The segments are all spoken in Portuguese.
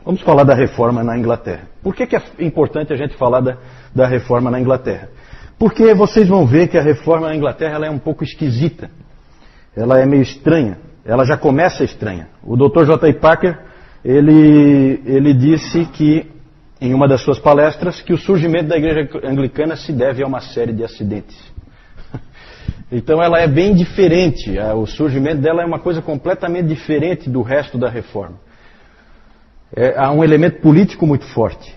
Vamos falar da reforma na Inglaterra. Por que é importante a gente falar da reforma na Inglaterra? Porque vocês vão ver que a reforma na Inglaterra ela é um pouco esquisita. Ela é meio estranha. Ela já começa estranha. O Dr. J.I. Packer, ele disse que, em uma das suas palestras, que o surgimento da igreja anglicana se deve a uma série de acidentes. Então ela é bem diferente. O surgimento dela é uma coisa completamente diferente do resto da reforma. Há um elemento político muito forte.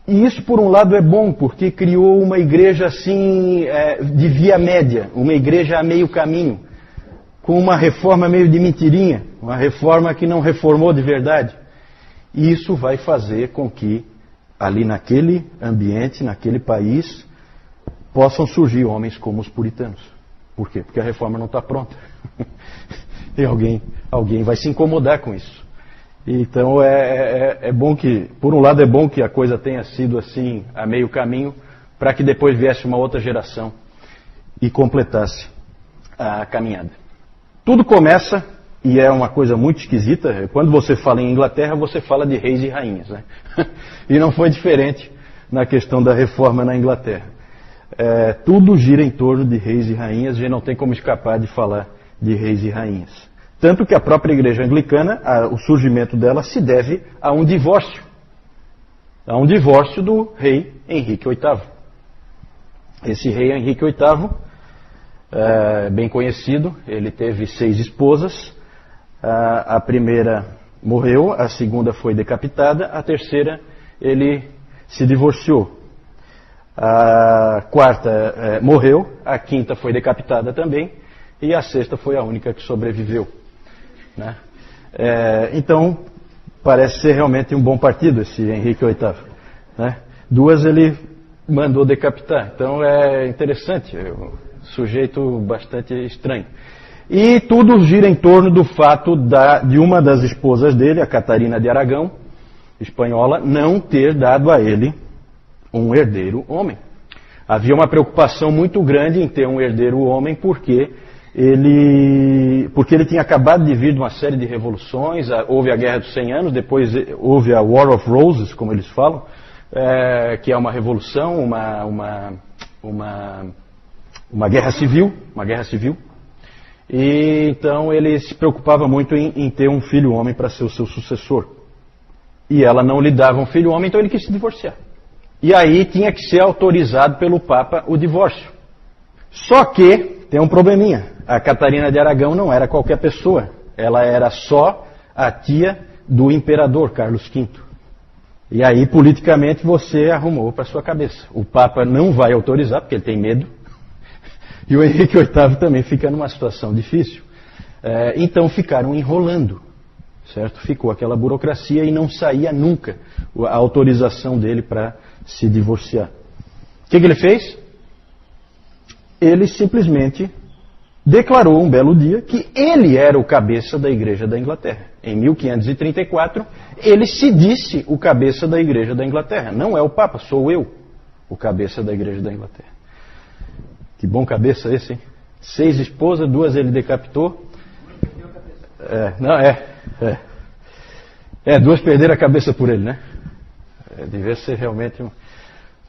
E isso, por um lado, é bom, porque criou uma igreja assim, de via média, uma igreja a meio caminho, com uma reforma meio de mentirinha, uma reforma que não reformou de verdade. E isso vai fazer com que, ali naquele ambiente, naquele país, possam surgir homens como os puritanos. Por quê? Porque a reforma não está pronta. E alguém vai se incomodar com isso. Então é bom que, por um lado é bom que a coisa tenha sido assim a meio caminho, para que depois viesse uma outra geração e completasse a caminhada. Tudo começa, e é uma coisa muito esquisita, quando você fala em Inglaterra, você fala de reis e rainhas, né? E não foi diferente na questão da reforma na Inglaterra. Tudo gira em torno de reis e rainhas, a gente não tem como escapar de falar de reis e rainhas. Tanto que a própria igreja anglicana, o surgimento dela se deve a um divórcio. A um divórcio do rei Henrique VIII. Esse rei Henrique VIII, bem conhecido, ele teve 6 esposas. A primeira morreu, a segunda foi decapitada, a terceira ele se divorciou. A quarta morreu, a quinta foi decapitada também, e a sexta foi a única que sobreviveu. Né? Então, parece ser realmente um bom partido esse Henrique VIII. Né? 2 ele mandou decapitar. Então é interessante, um sujeito bastante estranho. E tudo gira em torno do fato de uma das esposas dele, a Catarina de Aragão, espanhola, não ter dado a ele um herdeiro homem. Havia uma preocupação muito grande em ter um herdeiro homem, porque ele tinha acabado de vir de uma série de revoluções. Houve a Guerra dos 100 Anos, depois houve a War of Roses, como eles falam, que é uma revolução, uma guerra civil, E então ele se preocupava muito em ter um filho homem para ser o seu sucessor. E ela não lhe dava um filho homem, então ele quis se divorciar. E aí tinha que ser autorizado pelo Papa o divórcio. Só que tem um probleminha. A Catarina de Aragão não era qualquer pessoa. Ela era só a tia do imperador Carlos V. E aí, politicamente, você arrumou para sua cabeça. O Papa não vai autorizar, porque ele tem medo. E o Henrique VIII também fica numa situação difícil. Então ficaram enrolando. Certo? Ficou aquela burocracia e não saía nunca a autorização dele para se divorciar. O que ele fez? Ele simplesmente declarou um belo dia que ele era o cabeça da Igreja da Inglaterra. Em 1534, ele se disse o cabeça da Igreja da Inglaterra. Não é o Papa, sou eu o cabeça da Igreja da Inglaterra. Que bom cabeça esse, hein? 6 esposas, 2 ele decapitou. Duas perderam a cabeça por ele, né? Devia ser realmente um...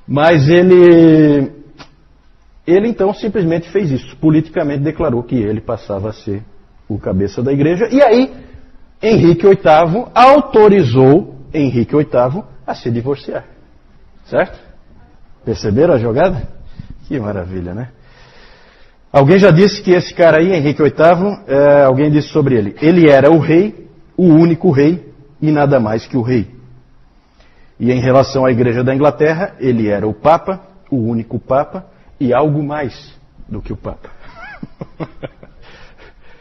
Mas ele então simplesmente fez isso. Politicamente declarou que ele passava a ser o cabeça da igreja. E aí, Henrique VIII autorizou Henrique VIII a se divorciar. Certo? Perceberam a jogada? Que maravilha, né? Alguém já disse que esse cara aí, Henrique VIII, alguém disse sobre ele. Ele era o rei, o único rei e nada mais que o rei. E em relação à Igreja da Inglaterra, ele era o Papa, o único Papa, e algo mais do que o Papa.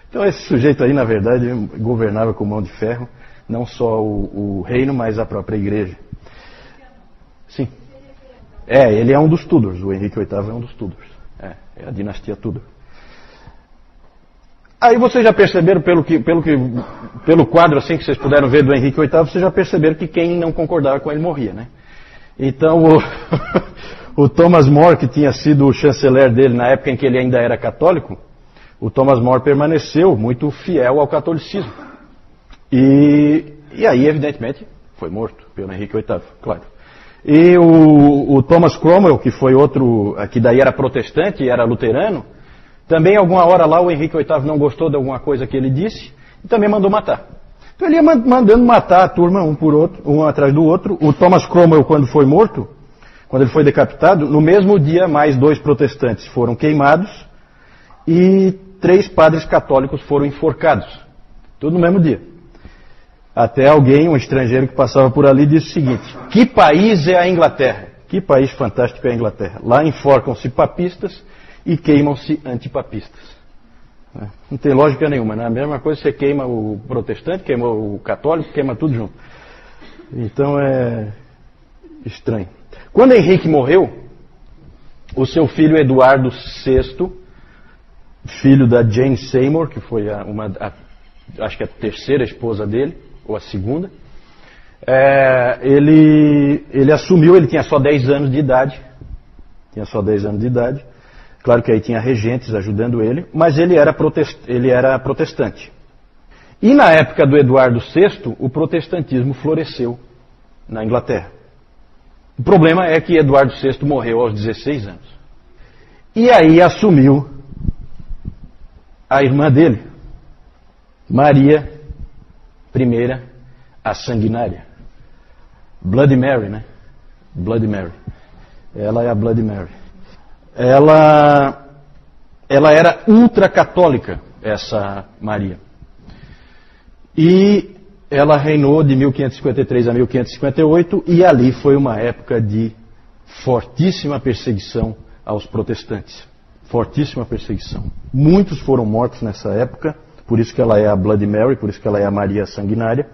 Então esse sujeito aí, na verdade, governava com mão de ferro, não só o reino, mas a própria Igreja. Sim. Ele é um dos Tudors, o Henrique VIII é um dos Tudors. É a dinastia Tudor. Aí vocês já perceberam, pelo quadro assim que vocês puderam ver do Henrique VIII, vocês já perceberam que quem não concordava com ele morria, né? Então o Thomas More, que tinha sido o chanceler dele na época em que ele ainda era católico, o Thomas More permaneceu muito fiel ao catolicismo. E aí, evidentemente, Foi morto pelo Henrique VIII, claro. E o Thomas Cromwell, que foi outro, que daí era protestante e era luterano, também alguma hora lá o Henrique VIII não gostou de alguma coisa que ele disse e também mandou matar. Então ele ia mandando matar a turma um por outro, um atrás do outro. O Thomas Cromwell, quando foi morto, quando ele foi decapitado, no mesmo dia mais 2 protestantes foram queimados e 3 padres católicos foram enforcados. Tudo no mesmo dia. Até alguém, um estrangeiro que passava por ali, disse o seguinte: que país é a Inglaterra? Que país fantástico é a Inglaterra? Lá enforcam-se papistas e queimam-se antipapistas. Não tem lógica nenhuma, né? A mesma coisa, você queima o protestante, queima o católico, queima tudo junto. Então é estranho. Quando Henrique morreu, o seu filho Eduardo VI, filho da Jane Seymour, que foi acho que a terceira esposa dele, ou a segunda, ele assumiu, ele tinha só 10 anos de idade. Claro que aí tinha regentes ajudando ele, mas ele era protestante. E na época do Eduardo VI, o protestantismo floresceu na Inglaterra. O problema é que Eduardo VI morreu aos 16 anos. E aí assumiu a irmã dele, Maria I, a Sanguinária. Bloody Mary, né? Bloody Mary. Ela é a Bloody Mary. Ela era ultracatólica, essa Maria. E ela reinou de 1553 a 1558, e ali foi uma época de fortíssima perseguição aos protestantes. Fortíssima perseguição. Muitos foram mortos nessa época, por isso que ela é a Bloody Mary, por isso que ela é a Maria Sanguinária.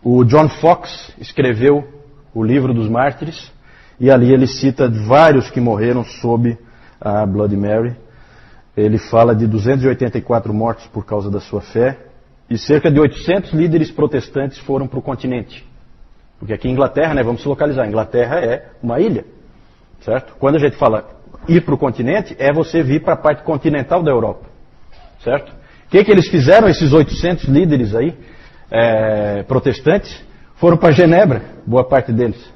O John Foxe escreveu o Livro dos Mártires, e ali ele cita vários que morreram sob a Bloody Mary. Ele fala de 284 mortos por causa da sua fé, e cerca de 800 líderes protestantes foram para o continente. Porque aqui em Inglaterra, né, vamos se localizar, a Inglaterra é uma ilha, certo? Quando a gente fala ir para o continente, é você vir para a parte continental da Europa, certo? O que eles fizeram, esses 800 líderes aí, protestantes? Foram para Genebra, boa parte deles.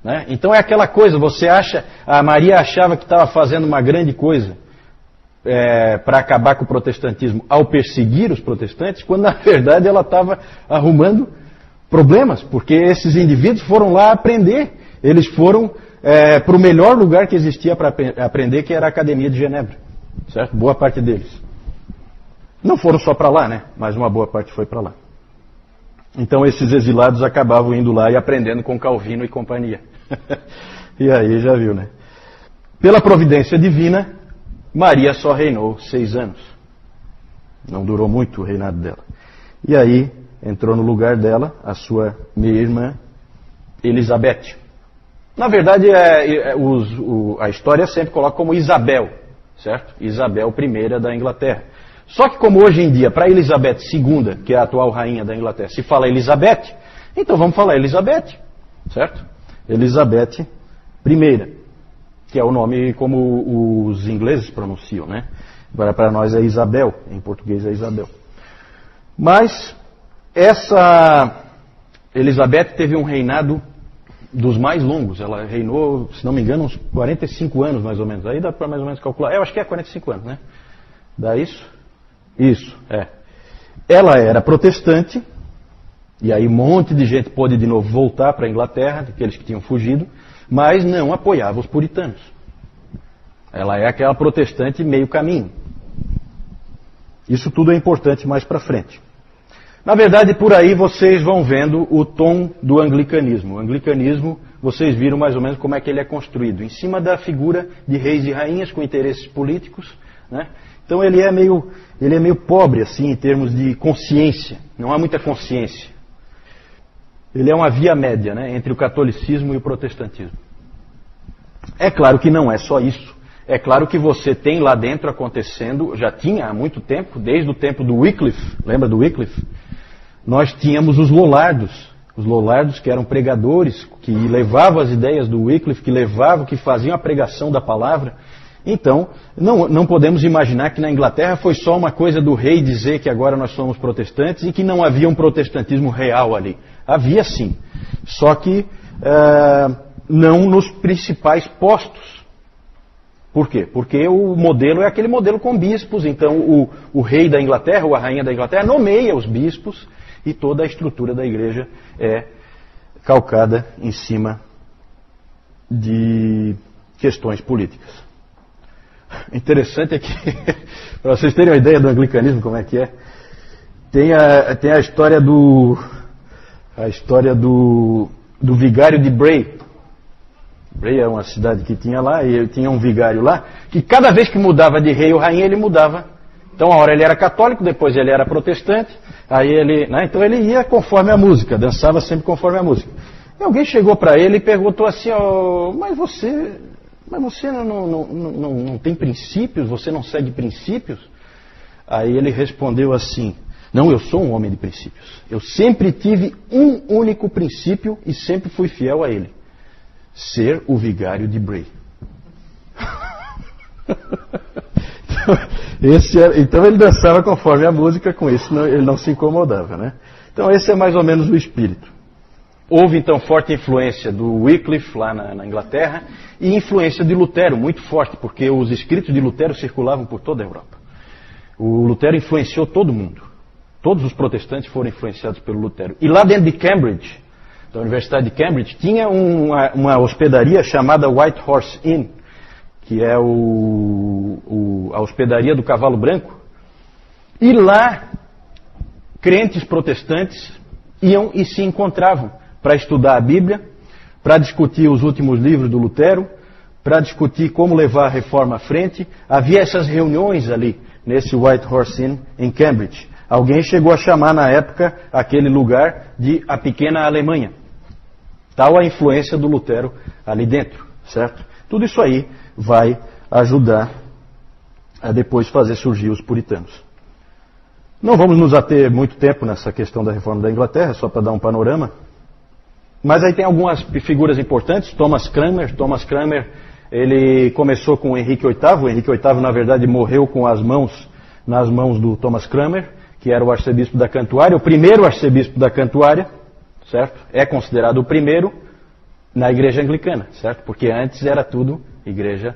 Né? Então é aquela coisa, você acha, a Maria achava que estava fazendo uma grande coisa para acabar com o protestantismo ao perseguir os protestantes, quando na verdade ela estava arrumando problemas, porque esses indivíduos foram lá aprender, eles foram para o melhor lugar que existia para aprender, que era a Academia de Genebra, certo? Boa parte deles. Não foram só para lá, né? Mas uma boa parte foi para lá. Então esses exilados acabavam indo lá e aprendendo com Calvino e companhia. E aí já viu, né? Pela providência divina, Maria só reinou 6 anos. Não durou muito o reinado dela. E aí entrou no lugar dela a sua meia-irmã Elizabeth. Na verdade, a história sempre coloca como Isabel, certo? Isabel I da Inglaterra. Só que como hoje em dia, para Elizabeth II, que é a atual rainha da Inglaterra, se fala Elizabeth, então vamos falar Elizabeth, certo? Elizabeth I, que é o nome como os ingleses pronunciam, né? Para nós é Isabel, em português é Isabel. Mas essa Elizabeth teve um reinado dos mais longos. Ela reinou, se não me engano, uns 45 anos mais ou menos. Aí dá para mais ou menos calcular. Eu acho que é 45 anos, né? Dá isso? Isso, é. Ela era protestante, e aí um monte de gente pôde de novo voltar para a Inglaterra, aqueles que tinham fugido, mas não apoiava os puritanos. Ela é aquela protestante meio caminho. Isso tudo é importante mais para frente. Na verdade, por aí vocês vão vendo o tom do anglicanismo. O anglicanismo, vocês viram mais ou menos como é que ele é construído. Em cima da figura de reis e rainhas com interesses políticos, né? Então ele é meio pobre assim em termos de consciência. Não há muita consciência. Ele é uma via média, né, entre o catolicismo e o protestantismo. É claro que não é só isso. É claro que você tem lá dentro acontecendo, já tinha há muito tempo, desde o tempo do Wycliffe, lembra do Wycliffe? Nós tínhamos os Lollardos que eram pregadores, que levavam as ideias do Wycliffe, que faziam a pregação da palavra, Então, não podemos imaginar que na Inglaterra foi só uma coisa do rei dizer que agora nós somos protestantes e que não havia um protestantismo real ali. Havia sim, só que não nos principais postos. Por quê? Porque o modelo é aquele modelo com bispos, então o rei da Inglaterra ou a rainha da Inglaterra nomeia os bispos e toda a estrutura da igreja é calcada em cima de questões políticas. Interessante é que, para vocês terem uma ideia do anglicanismo, como é que é, tem a história do vigário de Bray. Bray é uma cidade que tinha lá, e tinha um vigário lá, que cada vez que mudava de rei ou rainha, ele mudava. Então, uma hora ele era católico, depois ele era protestante, aí ele, né, então ele ia conforme a música, dançava sempre conforme a música. E alguém chegou para ele e perguntou assim, mas você não tem princípios? Você não segue princípios? Aí ele respondeu assim, não, eu sou um homem de princípios. Eu sempre tive um único princípio e sempre fui fiel a ele. Ser o vigário de Bray. Então ele dançava conforme a música, com isso ele não se incomodava, né? Então esse é mais ou menos o espírito. Houve então forte influência do Wycliffe lá na Inglaterra e influência de Lutero, muito forte, porque os escritos de Lutero circulavam por toda a Europa. O Lutero influenciou todo mundo. Todos os protestantes foram influenciados pelo Lutero. E lá dentro de Cambridge, da Universidade de Cambridge, tinha uma hospedaria chamada White Horse Inn, que é a hospedaria do Cavalo Branco. E lá, crentes protestantes iam e se encontravam para estudar a Bíblia, para discutir os últimos livros do Lutero, para discutir como levar a reforma à frente. Havia essas reuniões ali, nesse White Horse Inn, em Cambridge. Alguém chegou a chamar na época aquele lugar de a pequena Alemanha. Tal a influência do Lutero ali dentro, certo? Tudo isso aí vai ajudar a depois fazer surgir os puritanos. Não vamos nos ater muito tempo nessa questão da reforma da Inglaterra, só para dar um panorama. Mas aí tem algumas figuras importantes. Thomas Cranmer, ele começou com o Henrique VIII. O Henrique VIII, na verdade, morreu com nas mãos do Thomas Cranmer, que era o arcebispo da Cantuária, o primeiro arcebispo da Cantuária, certo? É considerado o primeiro na igreja anglicana, certo? Porque antes era tudo igreja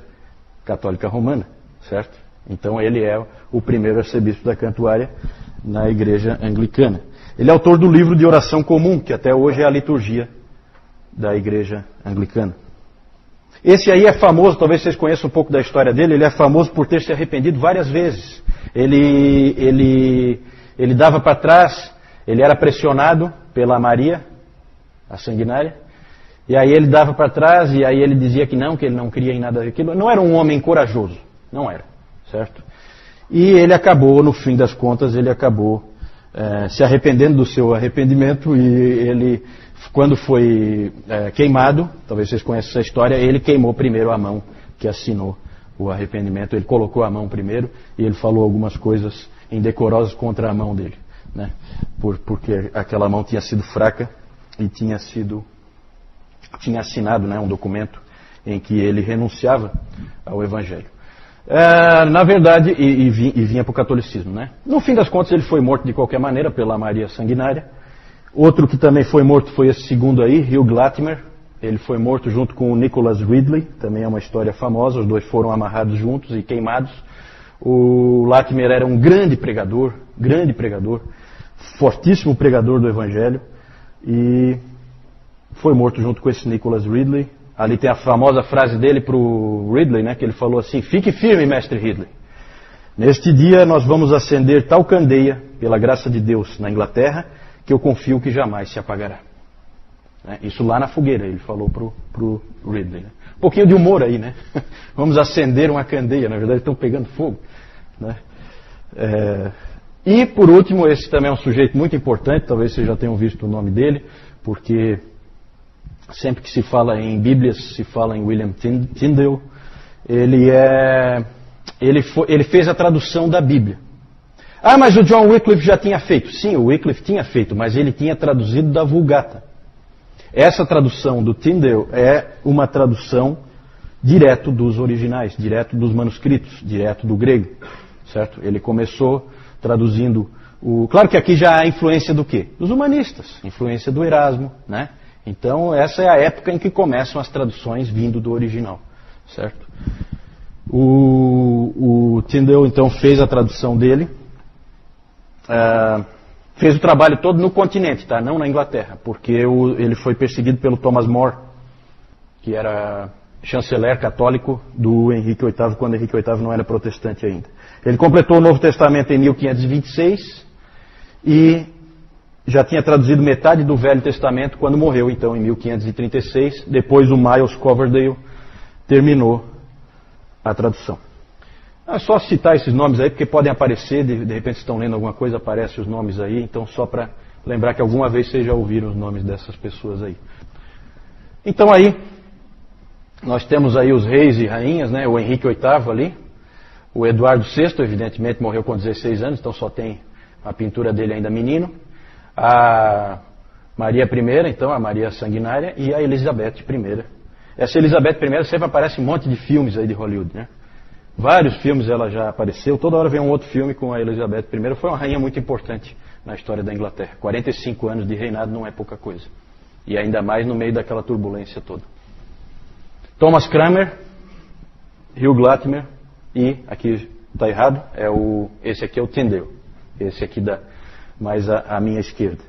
católica romana, certo? Então ele é o primeiro arcebispo da Cantuária na igreja anglicana. Ele é autor do livro de oração comum, que até hoje é a liturgia da igreja anglicana. Esse aí é famoso, talvez vocês conheçam um pouco da história dele, ele é famoso por ter se arrependido várias vezes. Ele dava para trás, ele era pressionado pela Maria, a sanguinária, e aí ele dava para trás, e aí ele dizia que ele não queria em nada daquilo. Não era um homem corajoso, não era, certo? E ele acabou, no fim das contas, se arrependendo do seu arrependimento, e ele, quando foi queimado, talvez vocês conheçam essa história, ele queimou primeiro a mão que assinou o arrependimento. Ele colocou a mão primeiro e ele falou algumas coisas indecorosas contra a mão dele, né? Porque aquela mão tinha sido fraca e tinha assinado, né, um documento em que ele renunciava ao Evangelho. Na verdade, e vinha para o catolicismo, né? No fim das contas, ele foi morto de qualquer maneira pela Maria Sanguinária. Outro que também foi morto foi esse segundo aí, Hugh Latimer. Ele foi morto junto com o Nicholas Ridley, também é uma história famosa. Os dois foram amarrados juntos e queimados. O Latimer era um grande pregador, fortíssimo pregador do Evangelho, e foi morto junto com esse Nicholas Ridley. Ali tem a famosa frase dele para o Ridley, né, que ele falou assim: fique firme, mestre Ridley. Neste dia nós vamos acender tal candeia, pela graça de Deus, na Inglaterra, que eu confio que jamais se apagará. Isso lá na fogueira, ele falou para o Ridley. Né? Um pouquinho de humor aí, né? Vamos acender uma candeia, na verdade estão pegando fogo. Né? E por último, esse também é um sujeito muito importante, talvez vocês já tenham visto o nome dele, porque sempre que se fala em Bíblias, se fala em William Tyndale. Ele fez a tradução da Bíblia. Ah, mas o John Wycliffe já tinha feito. Sim, o Wycliffe tinha feito, mas ele tinha traduzido da Vulgata. Essa tradução do Tyndale é uma tradução direto dos originais, direto dos manuscritos, direto do grego, certo? Ele começou traduzindo Claro que aqui já há influência do quê? Dos humanistas, influência do Erasmo, né? Então essa é a época em que começam as traduções vindo do original, certo? O Tyndale então fez a tradução dele, fez o trabalho todo no continente, tá? Não na Inglaterra, porque ele foi perseguido pelo Thomas More, que era chanceler católico do Henrique VIII, quando Henrique VIII não era protestante ainda. Ele completou o Novo Testamento em 1526 e já tinha traduzido metade do Velho Testamento quando morreu, então, em 1536. Depois o Miles Coverdale terminou a tradução. É só citar esses nomes aí, porque podem aparecer, de repente estão lendo alguma coisa, aparecem os nomes aí, então só para lembrar que alguma vez vocês já ouviram os nomes dessas pessoas aí. Então aí, nós temos aí os reis e rainhas, né? O Henrique VIII ali, o Eduardo VI, evidentemente, morreu com 16 anos, então só tem a pintura dele ainda menino. A Maria I, então, a Maria Sanguinária, e a Elizabeth I. Essa Elizabeth I sempre aparece em um monte de filmes aí de Hollywood, né? Vários filmes ela já apareceu, toda hora vem um outro filme com a Elizabeth I. Foi uma rainha muito importante na história da Inglaterra. 45 anos de reinado não é pouca coisa. E ainda mais no meio daquela turbulência toda. Thomas Cranmer, Hugh Latimer e, aqui está errado, esse aqui é o Tyndale. Esse aqui mais à minha esquerda.